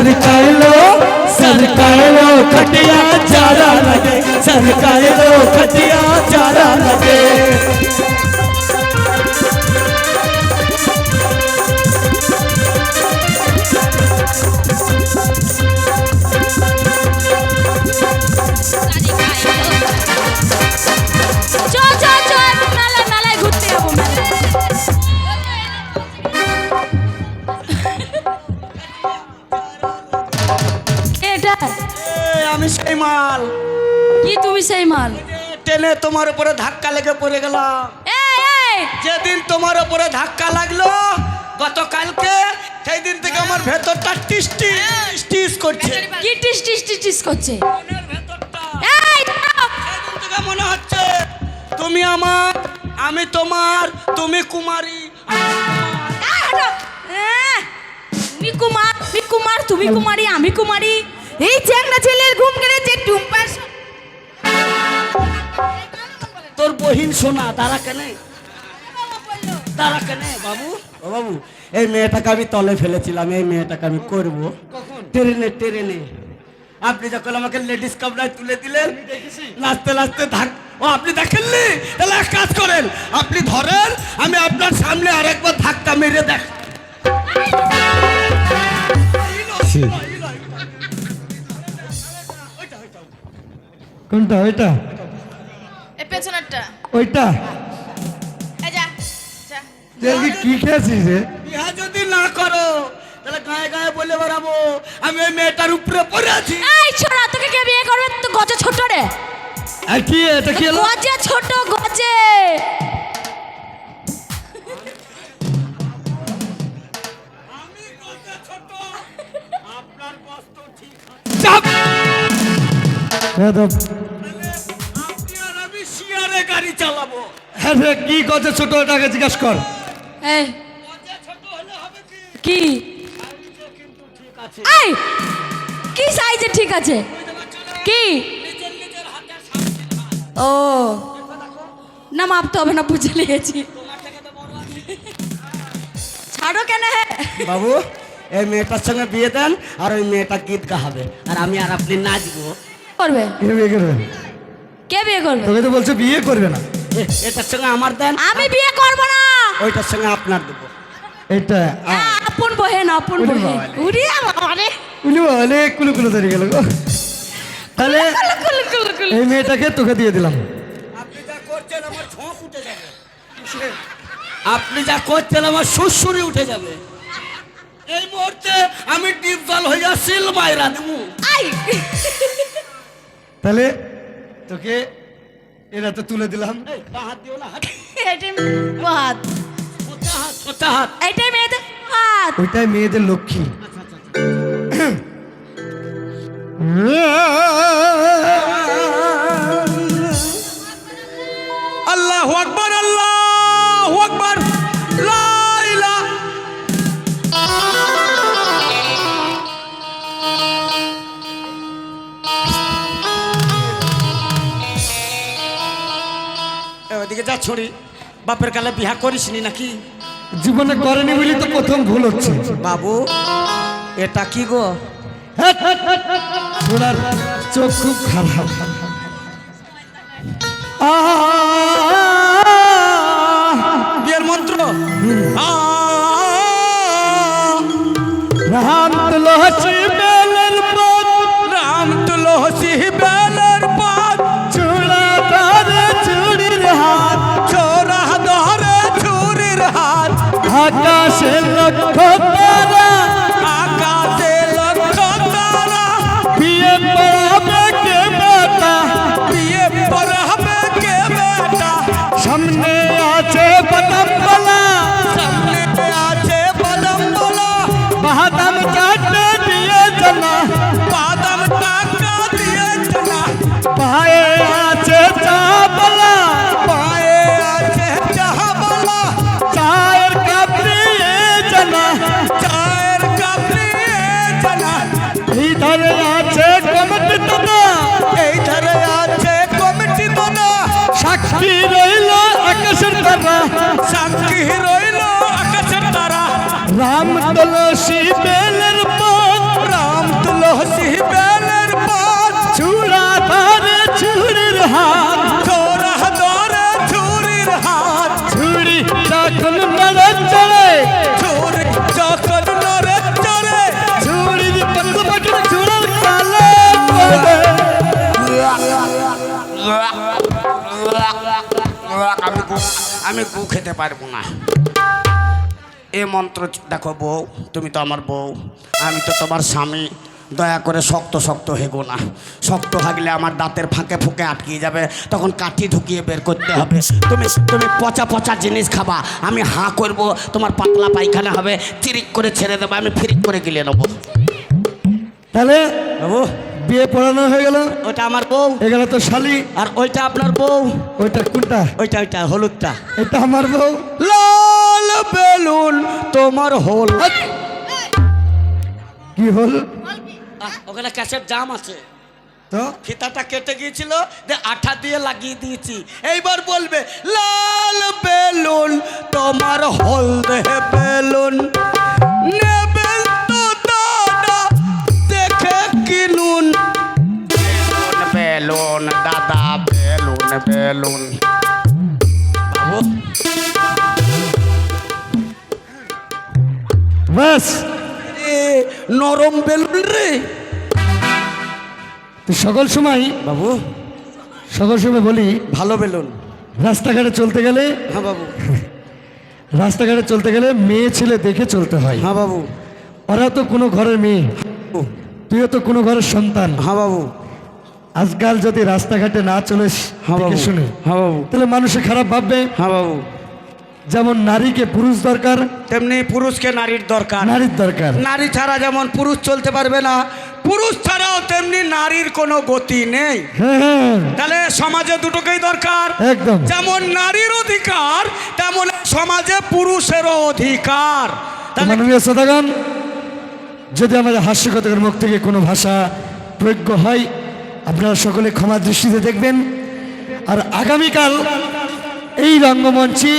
सरकालो खटिया चारा लगे सरकालो खटिया चारा लगे আমি সেই মাল কি তুমি সেই মাল টেনে তোমার উপরে ধাক্কা লেগে পড়ে গেলাম যেদিন তোমার উপরে ধাক্কা লাগলো গতকালকে সেই দিন থেকে আমার ভেতরটা টিস টিস টিস করছে কি টিস টিস টিস করছে মনের ভেতরটা সেদিন থেকে মনে হচ্ছে তুমি আমার আমি তোমার তুমি কুমারী তুমি কুমারী আমি কুমারী এই চ্যাংড়া ছেলের ঘুম কেড়েছে টুম্পার তোর বহিন সোনা তারা কেনে বাবু ও বাবু এই মেয়েটাকে আমি তলে ফেলেছিলাম এই মেয়েটাকে আমি করবো ট্রেনে আপনি যখন আমাকে লেডিস কামরায় তুলে দিলেন নাচতে নাচতে ও আপনি দেখেননি তাহলে এক কাজ করেন আপনি ধরেন আমি আপনার সামনে আরেকবার ধাক্কা মেরে দেখ কোনটা ওইটা এই পেছনেরটা ওইটা এই যা কি খেয়েছিস রে বিয়া যদি না করো তাহলে গায়ে গায়ে বলে বেড়াবো আমি ওই মেয়েটার উপরে পড়ে আছি এই ছোড়া তোকে কে বিয়ে করবে তো গজে ছোট রে আর কি এটা কি হলো গজে ছোট গজে আমি গজে ছোট আপনার কষ্ট ঠিক চাপ বেদব আপনি আর আমি শিয়ারে গাড়ি চালাবো আরে কি কত ছোট ওটাকে জিজ্ঞাসা কর এই গজে ছোট হলে হবে কি সাইজে কিন্তু ঠিক আছে এই কি সাইজে ঠিক আছে কি নিজের হাতে সামনে ও না মাপতে হবে না বুঝে নিয়েছি ছাড়ো কেন বাবু এই মেয়েটার সঙ্গে বিয়ে দেন আর ওই মেয়েটা গীত গাবে আর আমি আর আপনি নাচবো করবে কে বিয়ে করবে কে বিয়ে করবে তোকে তো বলছে বিয়ে করবে না এটার সঙ্গে আমার দেন আমি বিয়ে করব না ওইটার সঙ্গে আপনার দেবো এটা আপন বহেন উড়ি আমারে উনি বলে কুলু কুলু ধরে গেল গো তাহলে এই মেয়েটাকে তোকে দিয়ে দিলাম আপনি যা করছেন আমার ঝোঁক উঠে যাবে আপনি যা করছেন আমার সুরসুরি উঠে যাবে এই মুহূর্তে আমি ডিপ জল হইয়া সিল মাইরা দেবো আই তাহলে তোকে এরা তো তুলে দিলাম এই হাত দিও না হাত এটাই হাত সোজা হাত এটাই মেয়েদের হাত ওইটাই মেয়েদের লক্ষ্মী আল্লাহু আকবার আল্লাহু আকবার লা ইলাহা ওদিকে যা ছড়ি বাপের কালে বিয়া করিসনি নাকি জীবনে করেনি বলি তো প্রথম ভুল হচ্ছে বাবু এটা কি গো ওনার চোখ খুব খারাপ বিয়ের মন্ত্র রাম তুলসী বেলের পথ রাম তুলসী বেলের পাত চূড়া ধরে চুড়ির হাত চোরা ধরে ছুরির হাত আকাশে লক্ষ্য তারা আকাশে লক্ষ্য তারা বিয়ে পড়াবে কে বেটা বিয়ে পড়াবে কে বেটা সামনে আছে বদমবলা সামনে আছে বদমবলা বাদাম কাটে দিয়ে জানা বাদাম টাকা দিয়ে চলা পায়ে আছে চাবলা পায়ে আছে চাহাবলা চায়ের কাপ দিয়ে জানা চায়ের কাপ দিয়ে চলা এই ধরে আছে কমিটি দাদা এই ধারে আছে কমিটি দাদা সাক্ষী রইল আকাশের তারা সাক্ষী রইল আকাশের তারা রাম তুলসী বেলের পথ রাম আমি গু খেতে পারবো না। এ মন্ত্র দেখো বউ, তুমি তো আমার বউ, আমি তো তোমার স্বামী, দয়া করে শক্ত শক্ত হেগো না। শক্ত হাগলে আমার দাঁতের ফাঁকে ফুঁকে আটকে যাবে, তখন কাঠি ঢুকিয়ে বের করতে হবে। তুমি তুমি পচা পচা জিনিস খাবা, আমি হাঁ করবো, তোমার পাতলা পায়খানা হবে, চিরিক করে ছেড়ে দেবো, আমি ফিরিক করে গিলে নেবো। তাহলে বাবু বিয়ে পড়ানো হয়ে গেল, ওটা আমার বউ, এগুলো তো শালি। আর ওইটা আপনার বউ। ওইটা কোনটা? ওইটা হলুদটা। এটা আমার বউ। লাল বেলুন তোমার হল। কি হল? ওখানে ক্যাসেট জাম আছে, তো ফিতাটা কেটে গিয়েছিল, আঠা দিয়ে লাগিয়ে দিয়েছি। এইবার বলবে লাল বেলুন তোমার হলদে বেলুন, নেবেন তো দাদা দেখে কিনুন। বেলুন বেলুন দাদা বেলুন বেলুন। বাবু বাস, নরম বেলুন রে তো সকল সময় বলি ভালো বেলুন। রাস্তাঘাটে চলতে গেলে, হ্যাঁ বাবু, রাস্তাঘাটে চলতে গেলে মেয়ে ছেলে দেখে চলতে হয়। হ্যাঁ বাবু, ওরা তো কোনো ঘরের মেয়ে, তুইও তো কোনো ঘরের সন্তান। হ্যাঁ বাবু, আজকাল যদি রাস্তাঘাটে না চলিস হ্যাঁ দেখে বাবু, শুনে, হ্যাঁ বাবু, তাহলে মানুষে খারাপ ভাববে। হ্যাঁ বাবু, যেমন নারীকে পুরুষ দরকার, তেমনি পুরুষকে নারীর দরকার। নারীর দরকার। নারী ছাড়া যেমন পুরুষ চলতে পারবে না, পুরুষ ছাড়াও তেমনি নারীর কোনো গতি নেই। হ্যাঁ হ্যাঁ, তাহলে সমাজে দুটোকেই দরকার। একদম। যেমন নারীর অধিকার, তেমন সমাজে পুরুষেরও অধিকার। তাহলে মাননীয় শ্রোতাগণ, যদি আমাদের হাস্যকতার মুখ থেকে কোনো ভাষা প্রয়োগ হয়, আপনারা সকলে ক্ষমা দৃষ্টিতে দেখবেন। আর আগামীকাল এই রঙ্গমঞ্চে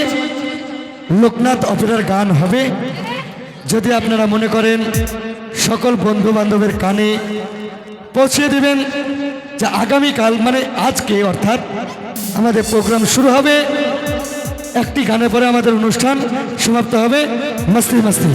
লোকনাথ অপেরার গান হবে। যদি আপনারা মনে করেন, সকল বন্ধু বান্ধবের কানে পৌঁছে দিবেন যে আগামীকাল মানে আজকে অর্থাৎ আমাদের প্রোগ্রাম শুরু হবে, একটি গানের পরে আমাদের অনুষ্ঠান সমাপ্ত হবে। মস্তি মস্তি।